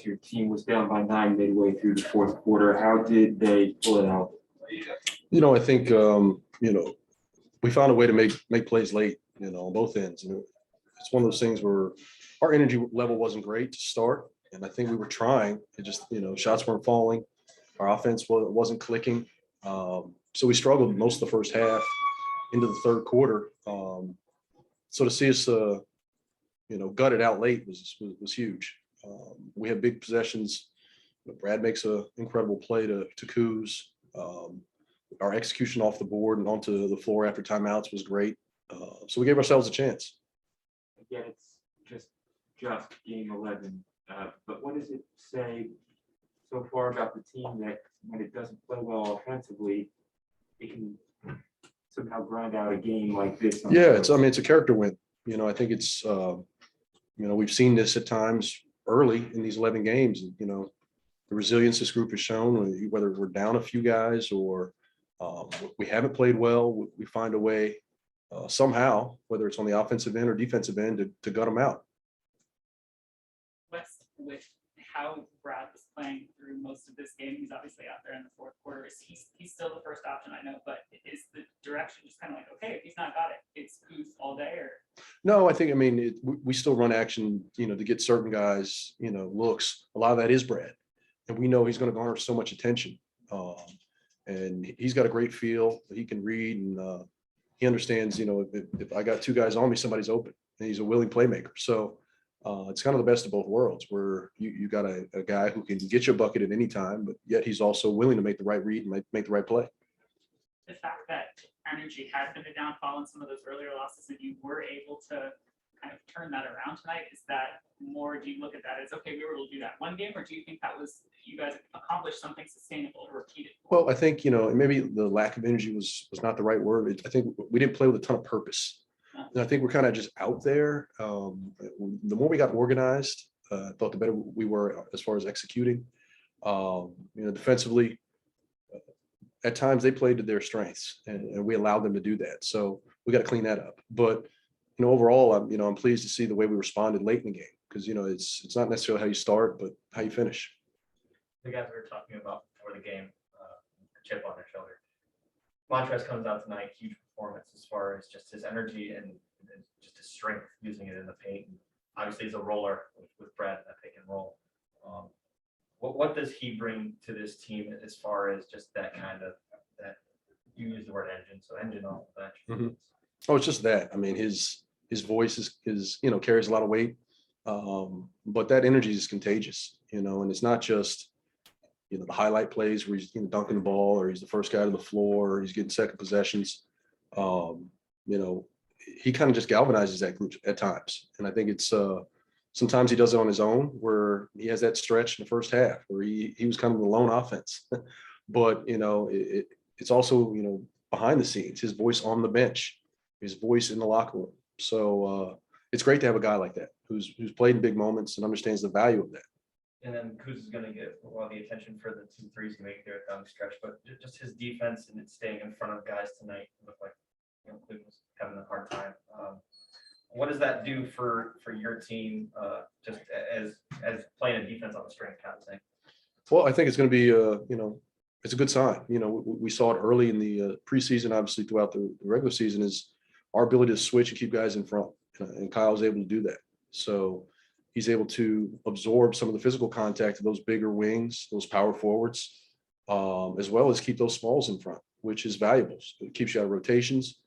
Your team was down by 9 midway through the fourth quarter. How did they pull it out? I think, we found a way to make plays late, on both ends. It's one of those things where our energy level wasn't great to start. And I think we were trying. It just, shots weren't falling. Our offense wasn't clicking. So we struggled most of the first half into the third quarter. So to see us, gut it out late was huge. We have big possessions. Brad makes an incredible play to Kuz. Our execution off the board and onto the floor after timeouts was great. So we gave ourselves a chance. Again, it's just game 11. But what does it say so far about the team that when it doesn't play well offensively, it can somehow grind out a game like this? Yeah, it's a character win. I think it's, we've seen this at times early in these 11 games. The resilience this group has shown, whether we're down a few guys or we haven't played well, we find a way somehow, whether it's on the offensive end or defensive end, to gut them out. West, with how Brad was playing through most of this game, he's obviously out there in the fourth quarter. He's still the first option, I know, but is the direction just kind of like, okay, if he's not got it, it's Kuz all day? Or no, I think, we still run action, to get certain guys, looks. A lot of that is Brad, and we know he's going to garner so much attention. And he's got a great feel. He can read, and he understands, if I got two guys on me, somebody's open, and he's a willing playmaker. So it's kind of the best of both worlds, where you got a guy who can get you a bucket at any time, but yet he's also willing to make the right read and make the right play. The fact that energy had been a downfall in some of those earlier losses, and you were able to kind of turn that around tonight, is that more, do you look at that as, okay, we were able to do that one game, or do you think that was, you guys accomplished something sustainable or repeated? Well, I think, maybe the lack of energy was not the right word. I think we didn't play with a ton of purpose. And I think we're kind of just out there. The more we got organized, I thought the better we were as far as executing. Defensively, at times they played to their strengths, and we allowed them to do that. So we got to clean that up. But overall, I'm pleased to see the way we responded late in the game, because it's not necessarily how you start, but how you finish. The guys we were talking about before the game, a chip on their shoulder. Montrezl comes out tonight, huge performance as far as just his energy and just his strength using it in the paint. And obviously, he's a roller with Brad in that pick and roll. What does he bring to this team as far as just that kind of, that you use the word engine, so engine off the bench? Mm-hmm. Oh, it's just that. His voice is carries a lot of weight, but that energy is contagious, and it's not just the highlight plays where he's dunking the ball, or he's the first guy to the floor, or he's getting second possessions. He kind of just galvanizes that group at times, and I think it's sometimes he does it on his own, where he has that stretch in the first half where he was kind of the lone offense, but it's also behind the scenes, his voice on the bench, his voice in the locker room. So it's great to have a guy like that who's played in big moments and understands the value of that. And then Kuz is going to get a lot of the attention for the 2 threes he made there down the stretch, but just his defense and staying in front of guys tonight looked like Kuz was having a hard time. What does that do for your team, just as playing a defense on the string kind of thing? Well, I think it's going to be it's a good sign. We saw it early in the preseason, obviously throughout the regular season, is our ability to switch and keep guys in front, and Kyle's able to do that. So he's able to absorb some of the physical contact of those bigger wings, those power forwards, as well as keep those smalls in front, which is valuable. It keeps you out of rotations.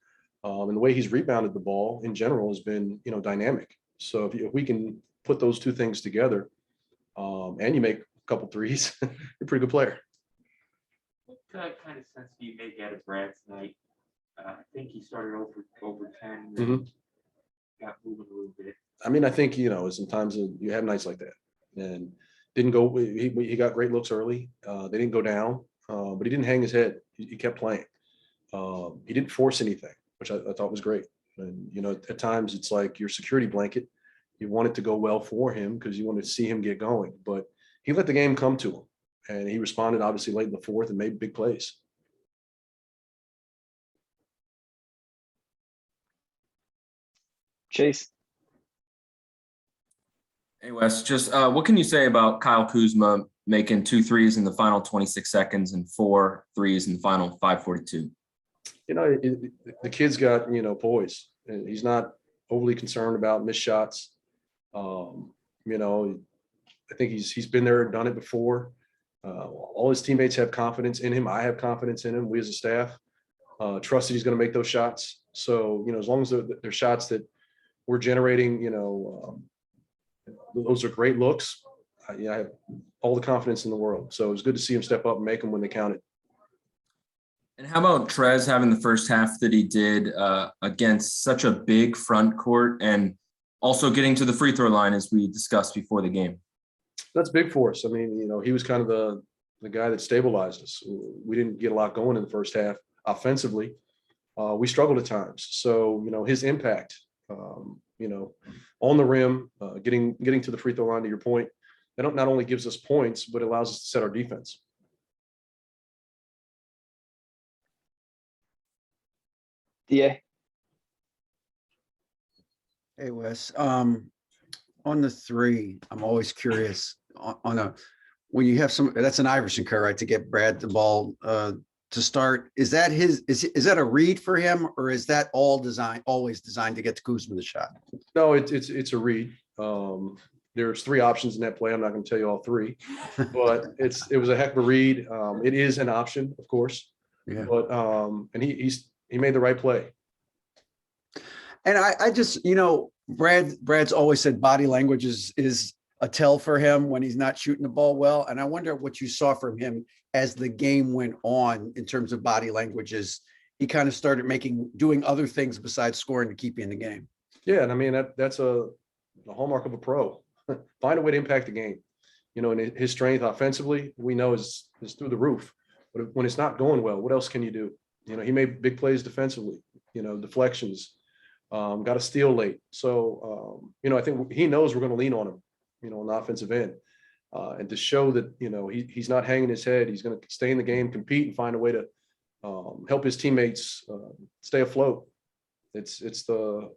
And the way he's rebounded the ball in general has been, dynamic. So if we can put those two things together, and you make a couple threes, you're a pretty good player. What kind of sense do you make out of Brad tonight? I think he started over 10. Mm-hmm. Got moving a little bit. I think, sometimes you have nights like that, and didn't go. He got great looks early. They didn't go down, but he didn't hang his head. He kept playing. He didn't force anything, which I thought was great. And, at times it's like your security blanket. You want it to go well for him because you want to see him get going, but he let the game come to him, and he responded obviously late in the fourth and made big plays. Chase. Hey Wes, just what can you say about Kyle Kuzma making 2 threes in the final 26 seconds and 4 threes in the final 5:42? The kid's got, poise. And he's not overly concerned about missed shots. Um, you know, I think he's been there, done it before. All his teammates have confidence in him. I have confidence in him. We as a staff trust that he's going to make those shots. So, as long as they're shots that we're generating, those are great looks. I have all the confidence in the world. So it was good to see him step up and make them when they counted. And how about Trez having the first half that he did against such a big front court and also getting to the free throw line as we discussed before the game? That's big for us. I mean, he was kind of the guy that stabilized us. We didn't get a lot going in the first half offensively. We struggled at times. So, his impact, on the rim, getting to the free throw line, to your point, that not only gives us points, but allows us to set our defense. Yeah. Hey Wes, on the three, I'm always curious when you have that's an Iverson curve, right? To get Brad the ball to start. Is that is that a read for him, or is that always designed to get to Kuzma the shot? No, it's a read. There's 3 options in that play. I'm not going to tell you all 3, but it was a heck of a read. It is an option, of course. Yeah. But and he made the right play. And I just, Brad's always said body language is a tell for him when he's not shooting the ball well. And I wonder what you saw from him as the game went on in terms of body languages. He kind of started doing other things besides scoring to keep you in the game. Yeah, and I mean that's a hallmark of a pro. Find a way to impact the game. And his strength offensively, we know is through the roof. But when it's not going well, what else can you do? He made big plays defensively. Deflections. Got a steal late. So I think he knows we're going to lean on him. On the offensive end, and to show that he's not hanging his head. He's going to stay in the game, compete, and find a way to help his teammates stay afloat. It's a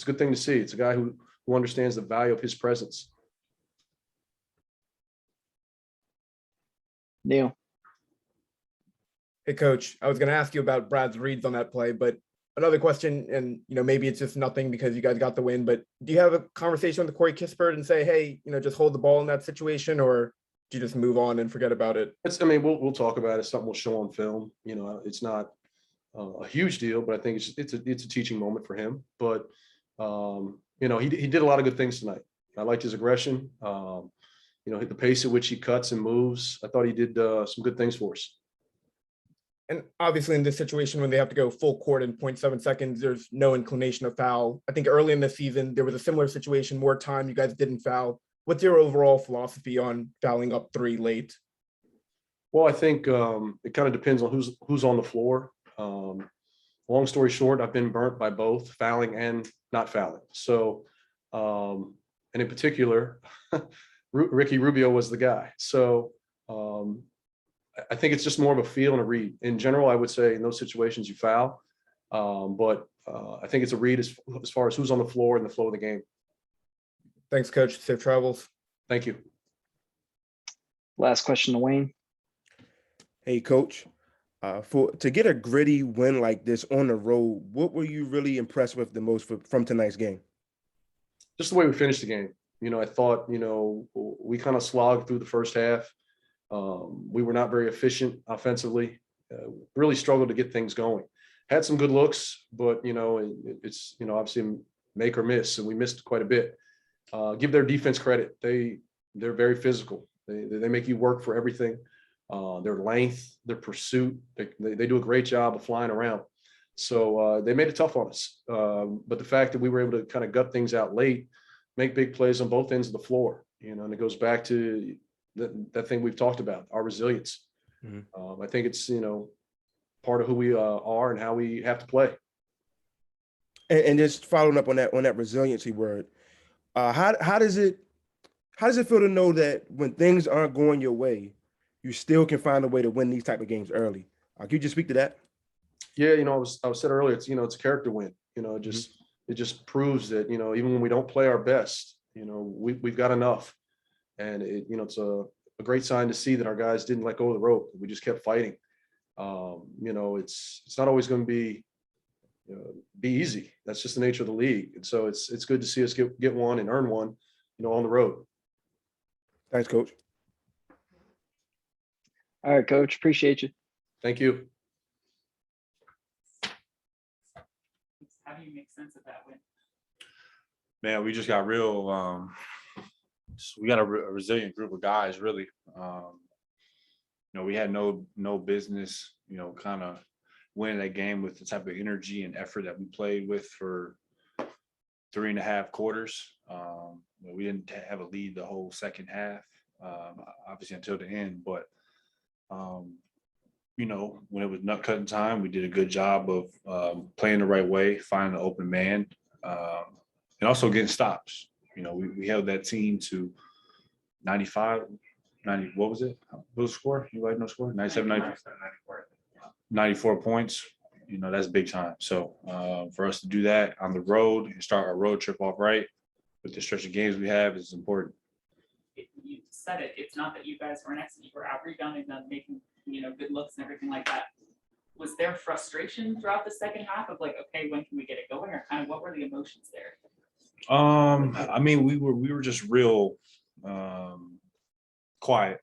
good thing to see. It's a guy who understands the value of his presence. Neil. Hey, Coach, I was going to ask you about Brad's reads on that play, but another question, and maybe it's just nothing because you guys got the win, but do you have a conversation with Corey Kispert and say, hey, just hold the ball in that situation, or do you just move on and forget about it? We'll talk about it. It's something we'll show on film. It's not a huge deal, but I think it's a teaching moment for him. But he did a lot of good things tonight. I liked his aggression. Hit the pace at which he cuts and moves. I thought he did some good things for us. And obviously in this situation, when they have to go full court in 0.7 seconds, there's no inclination of foul. I think early in the season, there was a similar situation, more time, you guys didn't foul. What's your overall philosophy on fouling up 3 late? Well, I think it kind of depends on who's on the floor. Long story short, I've been burnt by both fouling and not fouling. So, and in particular, Ricky Rubio was the guy. So, I think it's just more of a feel and a read. In general, I would say in those situations you foul, but I think it's a read as far as who's on the floor and the flow of the game. Thanks, Coach. Safe travels. Thank you. Last question to Wayne. Hey, Coach, to get a gritty win like this on the road, what were you really impressed with the most from tonight's game? Just the way we finished the game. I thought, we kind of slogged through the first half. We were not very efficient offensively. Really struggled to get things going. Had some good looks, but it's obviously make or miss, and we missed quite a bit. Give their defense credit. They're very physical. They make you work for everything. Their length, their pursuit, they do a great job of flying around. So they made it tough on us. But the fact that we were able to kind of gut things out late, make big plays on both ends of the floor, and it goes back to that thing we've talked about, our resilience. Mm-hmm. I think it's, part of who we are and how we have to play. And just following up on that resiliency word, how does it feel to know that when things aren't going your way, you still can find a way to win these type of games early? Can you just speak to that? Yeah, I was said earlier, it's a character win. It just proves that, even when we don't play our best, we've got enough. And it's a great sign to see that our guys didn't let go of the rope. We just kept fighting. It's not always going to be easy. That's just the nature of the league. And so it's good to see us get one and earn one, on the road. Thanks, Coach. All right, coach, appreciate you. Thank you. How do you make sense of that win? Man, we just got real. We got a resilient group of guys, really. We had no business, kind of winning that game with the type of energy and effort that we played with for 3.5 quarters. We didn't have a lead the whole second half, obviously until the end. But when it was nut cutting time, we did a good job of playing the right way, finding the open man, and also getting stops. We held that team to 95, 90. What was it? What was the score? Anybody know score? 97, 94 points. That's big time. So for us to do that on the road and start our road trip off right with the stretch of games we have is important. You said it. It's not that you guys were next. You were out rebounding them, making good looks and everything like that. Was there frustration throughout the second half of like, okay, when can we get it going, or kind of what were the emotions there? We were just real quiet.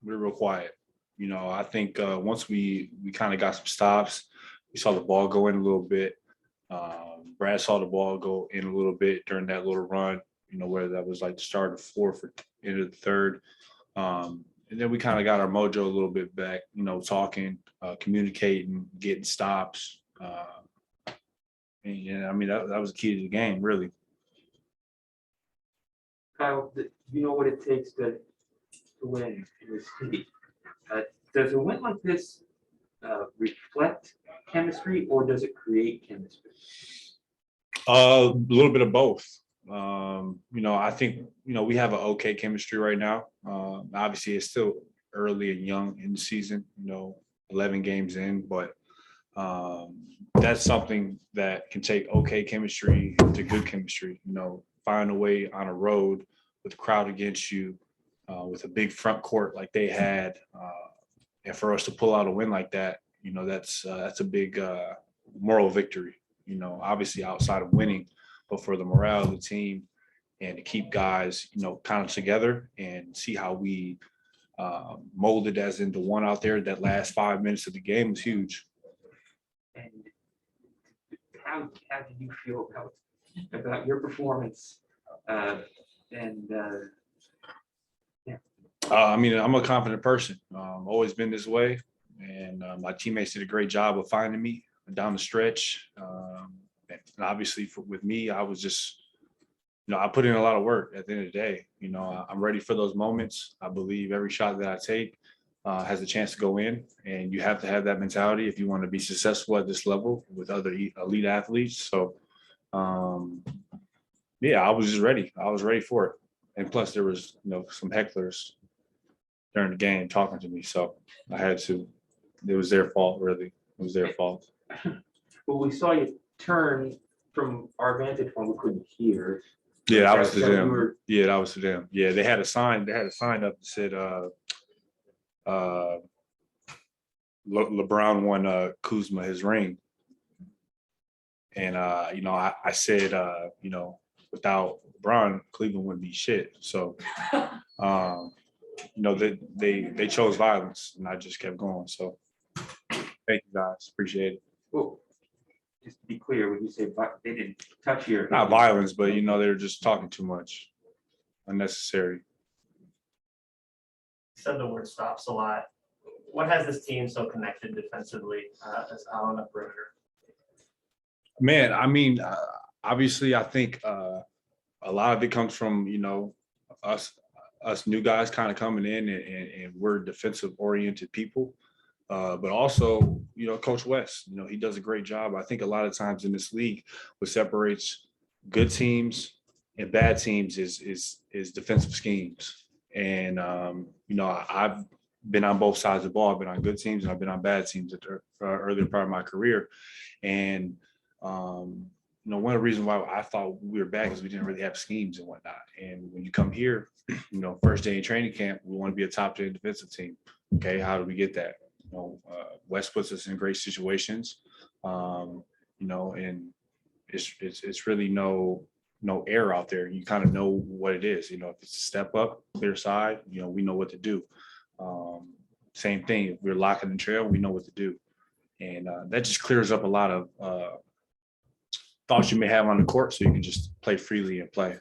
We were real quiet. I think once we kind of got some stops, we saw the ball go in a little bit. Brad saw the ball go in a little bit during that little run, where that was like the start of the fourth or end of the third. And then we kind of got our mojo a little bit back, talking, communicating, getting stops. That was the key to the game, really. Kyle, you know what it takes to win in this league. Does a win like this reflect chemistry, or does it create chemistry? A little bit of both. I think, we have an okay chemistry right now. Obviously, it's still early and young in the season, 11 games in, but that's something that can take okay chemistry to good chemistry. Find a way on a road with the crowd against you, with a big front court like they had, and for us to pull out a win like that, that's a big moral victory. Obviously outside of winning, but for the morale of the team and to keep guys, kind of together and see how we molded as into one out there. That last 5 minutes of the game was huge. And how do you feel about your performance? I'm a confident person. Always been this way, and my teammates did a great job of finding me down the stretch. And obviously, with me, I was just, I put in a lot of work. At the end of the day, I'm ready for those moments. I believe every shot that I take has a chance to go in, and you have to have that mentality if you want to be successful at this level with other elite athletes. So, I was just ready. I was ready for it. And plus, there was, some hecklers during the game talking to me, so I had to. It was their fault, really. It was their fault. Well, we saw you turn from our vantage point. We couldn't hear. Yeah, that was to So them. you were- Yeah, that was to them. Yeah, they had a sign. They had a sign up that said, LeBron won Kuzma his ring. And I said, without LeBron, Cleveland wouldn't be shit. So, they chose violence, and I just kept going. So, thank you guys, appreciate it. Well, just to be clear, when you say they didn't touch your, Not violence, but they were just talking too much, unnecessary. You said the word stops a lot. What has this team so connected defensively as on the perimeter? Man, obviously, I think a lot of it comes from us new guys kind of coming in, and we're defensive oriented people. But also, Coach West, he does a great job. I think a lot of times in this league, what separates good teams and bad teams is defensive schemes. And, I've been on both sides of the ball. I've been on good teams and I've been on bad teams at the earlier part of my career. And, one of the reasons why I thought we were back is we didn't really have schemes and whatnot. And when you come here, first day in training camp, we want to be a top 10 defensive team. Okay, how do we get that? West puts us in great situations, and it's really no air out there. You kind of know what it is. If it's a step up, clear side, we know what to do. Same thing. If we're locking the trail, we know what to do. And that just clears up a lot of thoughts you may have on the court, so you can just play freely and play.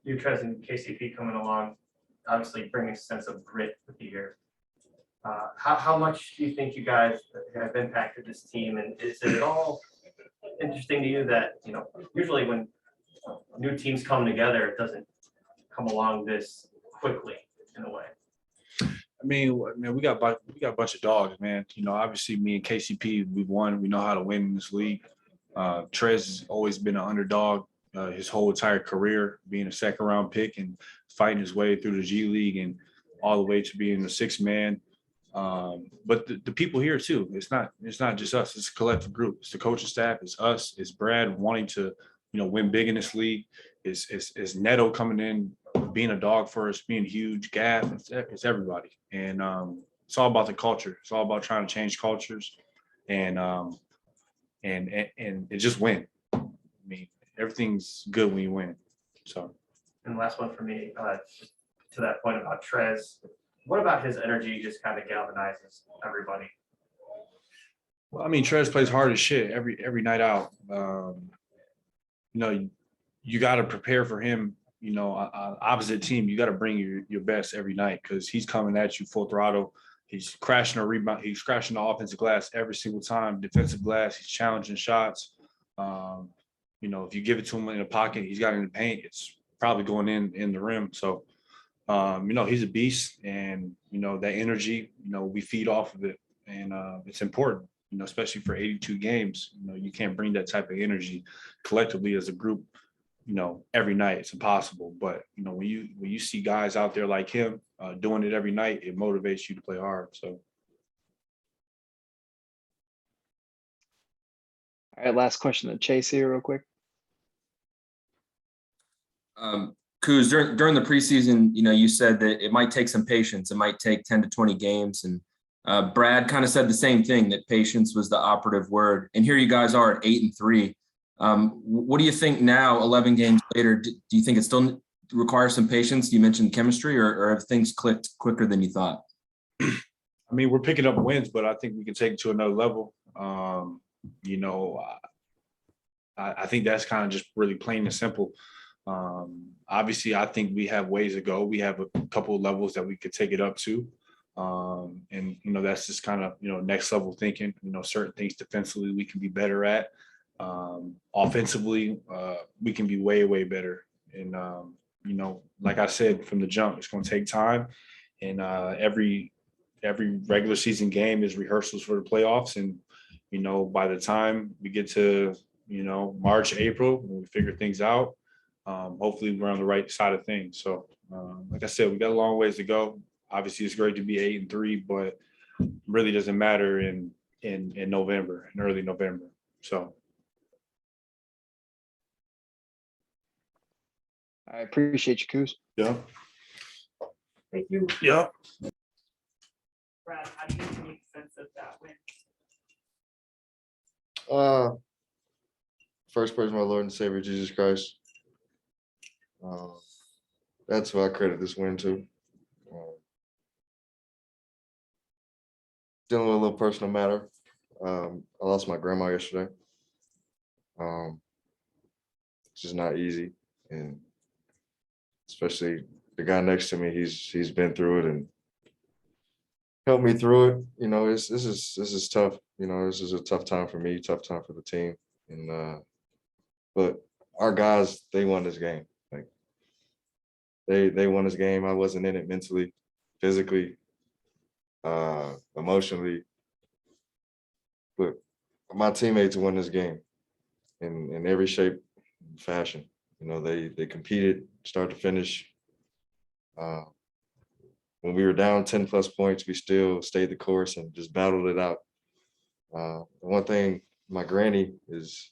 You, Trez, and KCP coming along, obviously bringing a sense of grit with you here. How much do you think you guys have impacted this team? And is it at all interesting to you that, usually when new teams come together, it doesn't come along this quickly in a way? I mean, we got a bunch of dogs, man. Obviously me and KCP, we've won. We know how to win in this league. Trez has always been an underdog his whole entire career, being a second round pick and fighting his way through the G League and all the way to being the sixth man. But the people here too, it's not just us, it's a collective group. It's the coaching staff, it's us, it's Brad wanting to, win big in this league. It's Neto coming in, being a dog for us, being huge, Gav, it's everybody. And it's all about the culture. It's all about trying to change cultures and it just win. I mean, everything's good when you win. So. And the last one for me, to that point about Trez, what about his energy just kind of galvanizes everybody? Well, I mean, Trez plays hard as shit every night out. You got to prepare for him. Opposite team, you got to bring your best every night because he's coming at you full throttle. He's crashing a rebound. He's crashing the offensive glass every single time. Defensive glass. He's challenging shots. If you give it to him in the pocket, he's got it in the paint. It's probably going in the rim. So, he's a beast, and that energy. We feed off of it, and it's important. Especially for 82 games. You can't bring that type of energy collectively as a group. Every night. It's impossible. But when you see guys out there like him doing it every night, it motivates you to play hard. So. All right, last question to Chase here real quick. Kuz, during the preseason, you said that it might take some patience. It might take 10 to 20 games. And Brad kind of said the same thing, that patience was the operative word. And here you guys are at 8-3. What do you think now, 11 games later? Do you think it still requires some patience? You mentioned chemistry, or have things clicked quicker than you thought? I mean, we're picking up wins, but I think we can take it to another level. I think that's kind of just really plain and simple. Obviously, I think we have ways to go. We have a couple of levels that we could take it up to. That's just kind of, next level thinking, certain things defensively we can be better at. Offensively, we can be way, way better. And, like I said, from the jump, it's going to take time. And every regular season game is rehearsals for the playoffs. And, by the time we get to, March, April, when we figure things out, hopefully we're on the right side of things. So, like I said, we got a long ways to go. Obviously, it's great to be 8-3, but it really doesn't matter in November, in early November. So. I appreciate you, Kuz. Yeah. Thank you. Yeah. Brad, how do you make sense of that win? First praise my Lord and Savior Jesus Christ. That's who I credit this win to. Dealing with a little personal matter. I lost my grandma yesterday. It's just not easy, and especially the guy next to me, he's been through it and helped me through it. This is tough. This is a tough time for me, tough time for the team. And but our guys, they won this game. Like they won this game. I wasn't in it mentally, physically, emotionally. But my teammates won this game in every shape and fashion. They competed start to finish. When we were down 10+ points, we still stayed the course and just battled it out. The one thing, my granny is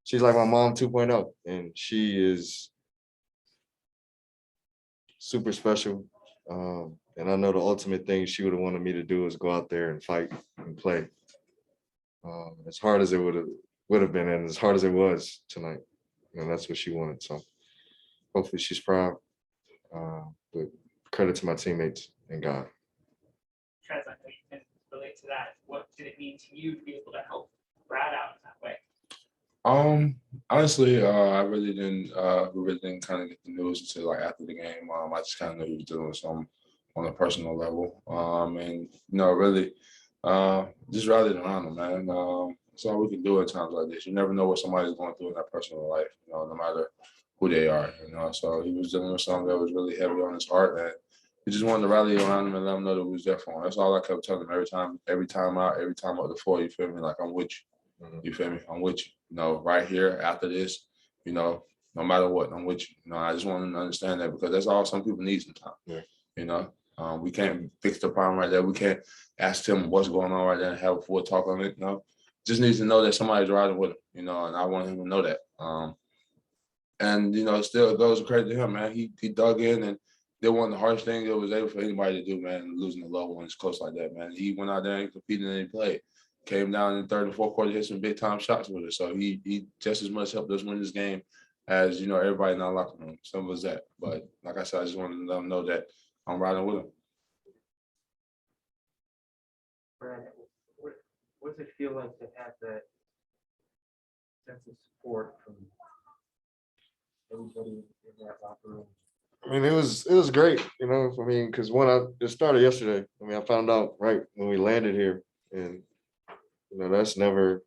she's like my mom 2.0, and she is super special. And I know the ultimate thing she would have wanted me to do is go out there and fight and play. As hard as it would have been, and as hard as it was tonight, that's what she wanted. So hopefully she's proud. But credit to my teammates and God. Trez, I know you can relate to that. What did it mean to you to be able to help Brad out in that way? Honestly, I really didn't kind of get the news until like after the game. I just kind of knew he was doing some on a personal level. And really, just rallied around him, man. That's all we can do at times like this. You never know what somebody's going through in their personal life, no matter who they are, So he was dealing with something that was really heavy on his heart, and we just wanted to rally around him and let him know that we was there for him. That's all I kept telling him every time out the floor. You feel me? Like, I'm with you. You feel me? I'm with you. Right here after this, no matter what, I'm with you. I just want them to understand that, because that's all some people need sometimes. Yeah. We can't fix the problem right there. We can't ask them what's going on right there and have a full talk on it. Just needs to know that somebody's riding with him. And I want him to know that. And still it goes credit to him, man. He dug in and did one of the hardest things that was able for anybody to do, man. Losing a loved one is close like that, man. He went out there and competed and he played. Came down in the third and fourth quarter, hit some big time shots with it. So he just as much helped us win this game as everybody in our locker room. Simple as that. But like I said, I just wanted to let them know that I'm riding with him. Brad, what does it feel like to have that sense of support from everybody in that locker room? I mean, it was great, because it started yesterday. I found out right when we landed here, and that's never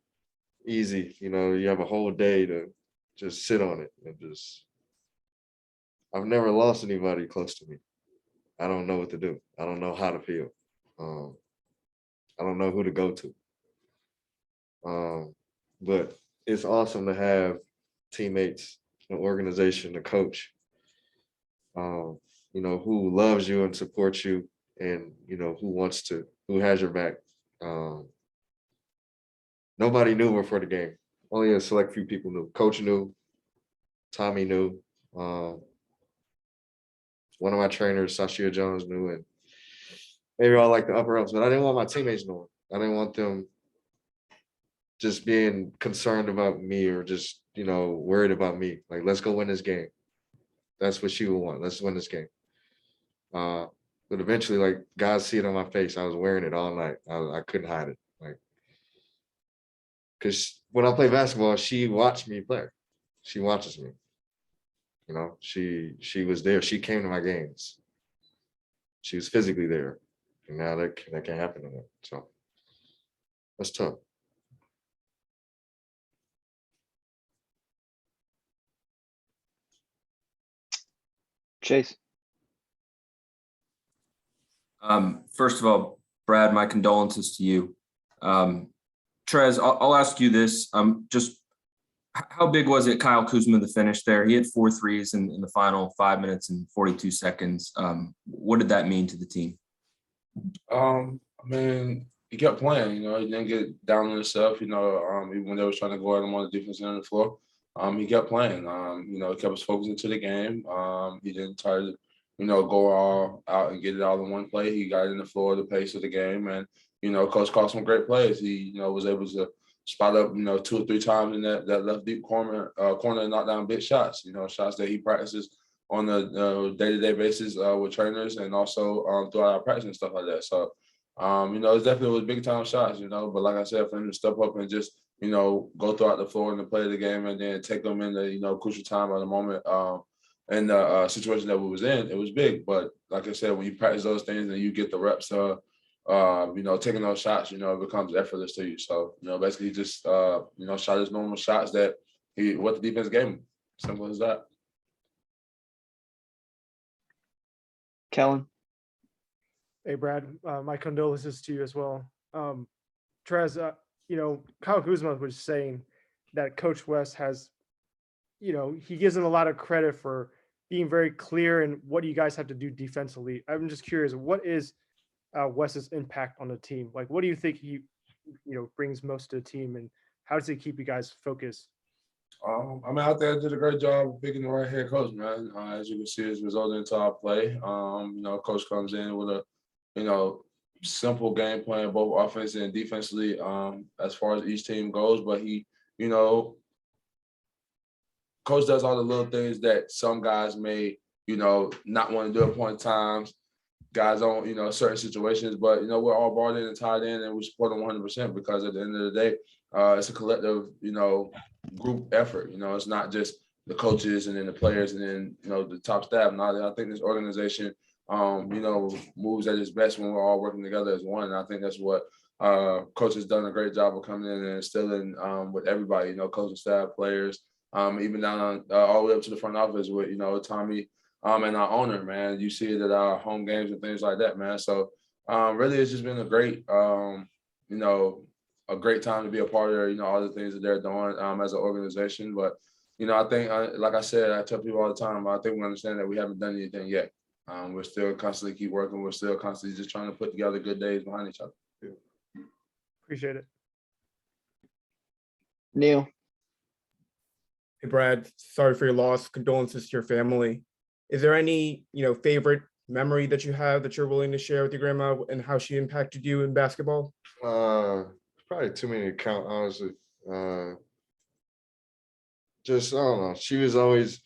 easy. You have a whole day to just sit on it and I've never lost anybody close to me. I don't know what to do. I don't know how to feel. I don't know who to go to. But it's awesome to have teammates, an organization, a coach, who loves you and supports you, and who has your back. Nobody knew before the game. Only a select few people knew. Coach knew. Tommy knew. One of my trainers, Sashia Jones, knew, and maybe all like the upper ups. But I didn't want my teammates knowing. I didn't want them just being concerned about me or just worried about me. Like, let's go win this game. That's what she would want. Let's win this game. But eventually, like, guys see it on my face. I was wearing it all night. I couldn't hide it. Like, because when I play basketball, she watched me play. She watches me. She was there. She came to my games. She was physically there. And now that can't happen anymore. So that's tough. Chase. First of all, Brad, my condolences to you. Trez, I'll ask you this. Just how big was it, Kyle Kuzma, the finish there? He had 4 threes in the final 5 minutes and 42 seconds. What did that mean to the team? He kept playing, he didn't get down on himself, even when they were trying to go at him on the defense end of the floor. He kept playing, he kept us focused into the game. He didn't try to, go all out and get it all in one play. He got in the floor, the pace of the game, and, coach called some great plays. He, was able to spot up, 2 or 3 times in that left deep corner and knock down big shots, shots that he practices on a day-to-day basis with trainers and also throughout our practice and stuff like that. So, it's definitely was big time shots, but like I said, for him to step up and just, go throughout the floor and the play of the game and then take them in the, crucial time of the moment and the situation that we was in, it was big. But like I said, when you practice those things and you get the reps, taking those shots, it becomes effortless to you. So, basically just, shot his normal shots that what the defense gave him. Simple as that. Kellen. Hey, Brad, my condolences to you as well. Trez, Kyle Kuzma was saying that Coach West has, he gives him a lot of credit for being very clear in what you guys have to do defensively. I'm just curious, what is West's impact on the team? Like, what do you think he, brings most to the team, and how does he keep you guys focused? I mean, I think I did a great job of picking the right head coach, man. As you can see, it's resulted into our play. Coach comes in with a, simple game plan, both offensively and defensively, as far as each team goes. But he, coach does all the little things that some guys may, not want to do at point in times. Guys don't, certain situations, but we're all bought in and tied in, and we support them 100% because at the end of the day, it's a collective, group effort. It's not just the coaches and then the players and then the top staff. Now, I think this organization, moves at its best when we're all working together as one. And I think that's what coach has done a great job of coming in and instilling with everybody. Coaching staff, players, even down all the way up to the front office with Tommy. And our owner, man, you see it at our home games and things like that, man. So really, it's just been a great, a great time to be a part of, all the things that they're doing as an organization. But, I think, like I said, I tell people all the time, I think we understand that we haven't done anything yet. We're still constantly keep working. We're still constantly just trying to put together good days behind each other. Appreciate it. Neil. Hey, Brad, sorry for your loss. Condolences to your family. Is there any, favorite memory that you have that you're willing to share with your grandma and how she impacted you in basketball? Probably too many to count, honestly. Just, I don't know. She was always,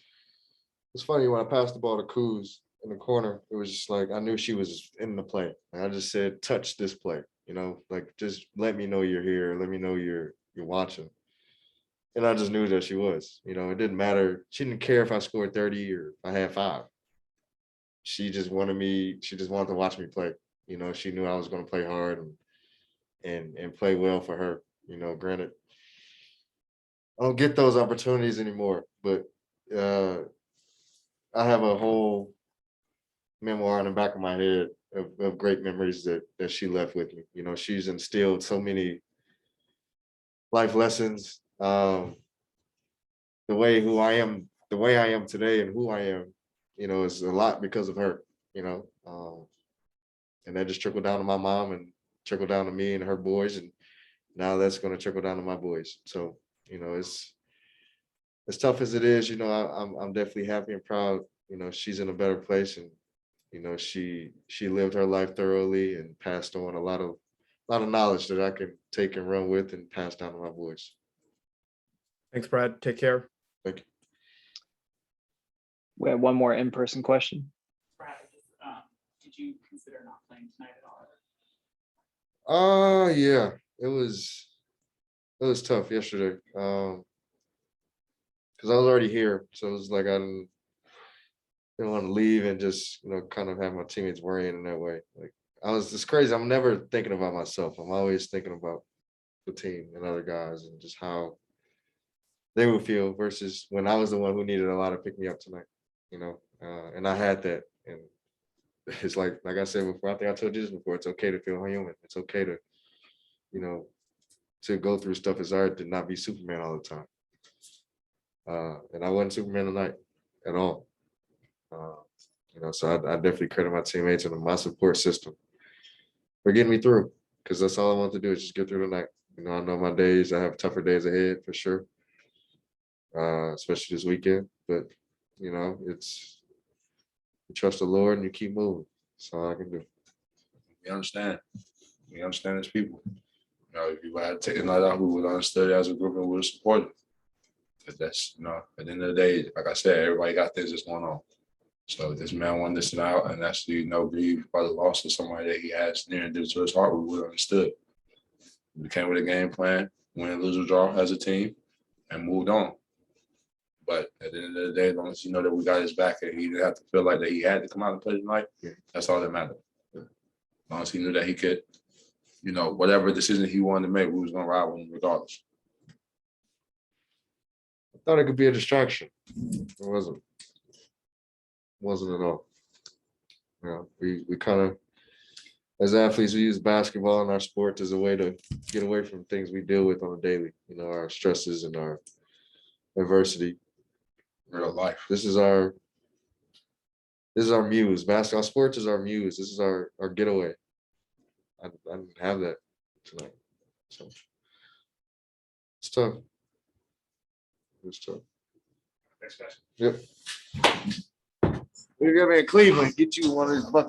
it's funny when I passed the ball to Kuz in the corner, it was just like, I knew she was in the play. And I just said, touch this play, just let me know you're here. Let me know you're watching. And I just knew that she was, it didn't matter. She didn't care if I scored 30 or if I had 5. She just wanted to watch me play. She knew I was going to play hard and play well for her. Granted, I don't get those opportunities anymore, but I have a whole memoir in the back of my head of great memories that she left with me. She's instilled so many life lessons. The way I am today and who I am, is a lot because of her, and that just trickled down to my mom and trickled down to me and her boys. And now that's going to trickle down to my boys. So, it's as tough as it is, I'm definitely happy and proud, she's in a better place and, she lived her life thoroughly and passed on a lot of knowledge that I can take and run with and pass down to my boys. Thanks, Brad. Take care. Thank you. We have one more in-person question. Brad, did you consider not playing tonight at all? Yeah, it was tough yesterday. Because I was already here, so it was like I didn't want to leave and just kind of have my teammates worrying in that way. Like it's crazy. I'm never thinking about myself. I'm always thinking about the team and other guys and just how they would feel versus when I was the one who needed a lot of pick me up tonight. And I had that. And it's like I said before, I think I told you this before, it's okay to feel human. It's okay to, to go through stuff. It's hard to not be Superman all the time. And I wasn't Superman tonight at all. So I definitely credit my teammates and my support system for getting me through, because that's all I want to do is just get through the night. I know my days, I have tougher days ahead for sure, especially this weekend. But, it's you trust the Lord and you keep moving. That's all I can do. We understand. We understand as people. If you had taken that out, we would understand as a group and we would support it. But that's, at the end of the day, like I said, everybody got things that's going on. So this man wanted to sit out and actually, grieve by the loss of somebody that he has near and dear to his heart, we would have understood. We came with a game plan, win, lose, or draw as a team, and moved on. But at the end of the day, as long as you know that we got his back and he didn't have to feel like that he had to come out and play tonight, that's all that mattered. As long as he knew that he could, whatever decision he wanted to make, we was going to ride with him regardless. I thought it could be a distraction. It wasn't. Wasn't at all. We kind of, as athletes, we use basketball and our sport as a way to get away from things we deal with on a daily, our stresses and our adversity. Real life. This is our muse. Basketball sports is our muse. This is our getaway. I didn't have that tonight. So it's tough. was tough. Next question. Yep. We're gonna be in Cleveland, get you one of these buckets.